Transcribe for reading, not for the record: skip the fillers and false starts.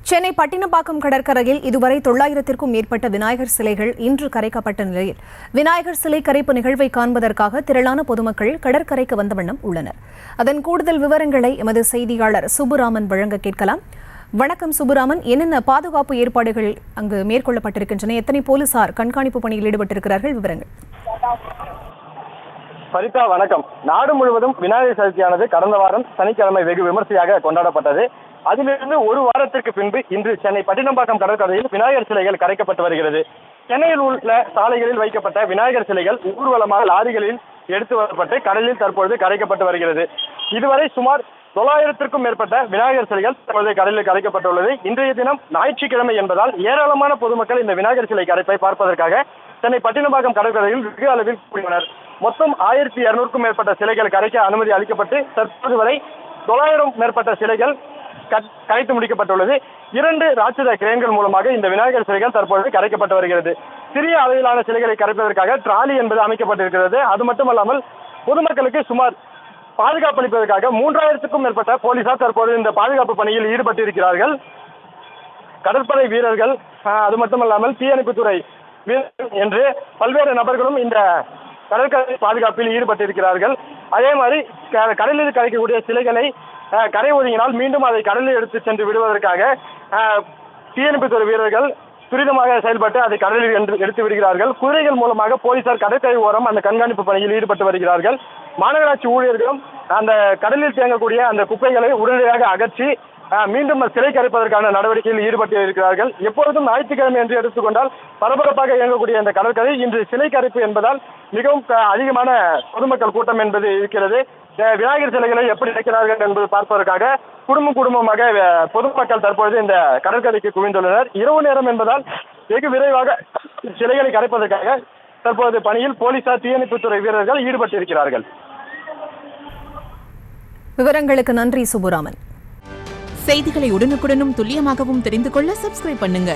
சென்னை பட்டினப்பாக்கம் கடற்கரையில் இதுவரை 900க்கும் மேற்பட்ட விநாயகர் சிலைகள் இன்று கரைக்கப்பட்ட நிலையில் விநாயகர் சிலை கரைப்பு நிகழ்வை காண்பதற்காக திரளான பொதுமக்கள் கடற்கரைக்கு வந்த வண்ணம் உள்ளனர். அதன் கூடுதல் விவரங்களை எமது செய்தியாளர் சுப்புராமன் வழங்க கேட்கலாம். வணக்கம் சுப்புராமன், என்னென்ன பாதுகாப்பு ஏற்பாடுகள் அங்கு மேற்கொள்ளப்பட்டிருக்கின்றன? எத்தனை போலீசார் கண்காணிப்பு பணியில் ஈடுபட்டிருக்கிறார்கள்? விவரங்கள். சரிதா, வணக்கம். நாடு முழுவதும் விநாயகர் சதுர்த்தியானது கடந்த வாரம் சனிக்கிழமை வெகு விமர்சையாக கொண்டாடப்பட்டது. அதிலிருந்து ஒரு வாரத்திற்கு பின்பு இன்று சென்னை பட்டினப்பாக்கம் கடற்கரையில் விநாயகர் சிலைகள் கரைக்கப்பட்டு வருகிறது. சென்னையில் உள்ள சாலைகளில் வைக்கப்பட்ட விநாயகர் சிலைகள் ஊர்வலமாக லாரிகளில் எடுத்து வரப்பட்டு கடலில் தற்பொழுது கரைக்கப்பட்டு வருகிறது. இதுவரை சுமார் 900க்கும் மேற்பட்ட விநாயகர் சிலைகள் தற்போது கடலில் கரைக்கப்பட்டுள்ளது. இன்றைய தினம் ஞாயிற்றுக்கிழமை என்பதால் ஏராளமான பொதுமக்கள் இந்த விநாயகர் சிலை கரைப்பை பார்ப்பதற்காக சென்னை பட்டினப்பாக்கம் கடற்கரையில் வெகு அளவில் கூடினர். மொத்தம் 1200க்கும் மேற்பட்ட சிலைகள் கரைக்க அனுமதி அளிக்கப்பட்டு தற்போது வரை 900 மேற்பட்ட சிலைகள் கரைத்து முடிக்கப்பட்டுள்ளது. 2 ராட்சத கிரேன்கள் மூலமாக இந்த விநாயகர் சிலைகள் தற்போது கரைக்கப்பட்டு வருகிறது. சிறிய அளவிலான சிலைகளை கரைப்பதற்காக டிராலி என்பது அமைக்கப்பட்டிருக்கிறது. அது மட்டுமல்லாமல் பொதுமக்களுக்கு சுமார் பாதுகாப்பு அளிப்பதற்காக 3000க்கும் மேற்பட்ட போலீசார் தற்போது இந்த பாதுகாப்பு பணியில் ஈடுபட்டிருக்கிறார்கள். கடற்படை வீரர்கள், அது மட்டுமல்லாமல் தீயணைப்புத்துறை வீரர்கள் என்று பல்வேறு நபர்களும் இந்த கடற்கரை பாதுகாப்பில் ஈடுபட்டிருக்கிறார்கள். அதே மாதிரி கடலில் கரைக்கக்கூடிய சிலைகளை கரை ஒதுங்கினால் மீண்டும் அதை கடலில் எடுத்து சென்று விடுவதற்காக தீயணைப்புத்துறை வீரர்கள் துரிதமாக செயல்பட்டு அதை கடலில் எடுத்து விடுகிறார்கள். குதிரைகள் மூலமாக போலீசார் கடற்கரை ஓரம் அந்த கண்காணிப்பு பணியில் ஈடுபட்டு வருகிறார்கள். மாநகராட்சி ஊழியர்களும் அந்த கடலில் தேங்கக்கூடிய அந்த குப்பைகளை உடனடியாக அகற்றி மீண்டும் சிலை கரைப்பதற்கான நடவடிக்கையில் ஈடுபட்டு இருக்கிறார்கள். எப்பொழுதும் ஞாயிற்றுக்கிழமை என்று எடுத்துக்கொண்டால் பரபரப்பாக இயங்கக்கூடிய இந்த கடற்கரை இன்று சிலை கரைப்பு என்பதால் மிகவும் அதிகமான பொதுமக்கள் கூட்டம் என்பது இருக்கிறது. விநாயகர் சிலைகளை எப்படி வைக்கிறார்கள் என்பது பார்ப்பதற்காக குடும்பமாக பொதுமக்கள் தற்பொழுது இந்த கடற்கரைக்கு குவிந்துள்ளனர். இரவு நேரம் என்பதால் வெகு விரைவாக சிலைகளை கரைப்பதற்காக தற்போது பணியில் போலீசார் தீயணைப்புத்துறை வீரர்கள் ஈடுபட்டிருக்கிறார்கள். விவரங்களுக்கு நன்றி சுப்புராமன். செய்திகளை உடனுக்குடனும் துல்லியமாகவும் தெரிந்து கொள்ள சப்ஸ்கிரைப் பண்ணுங்க.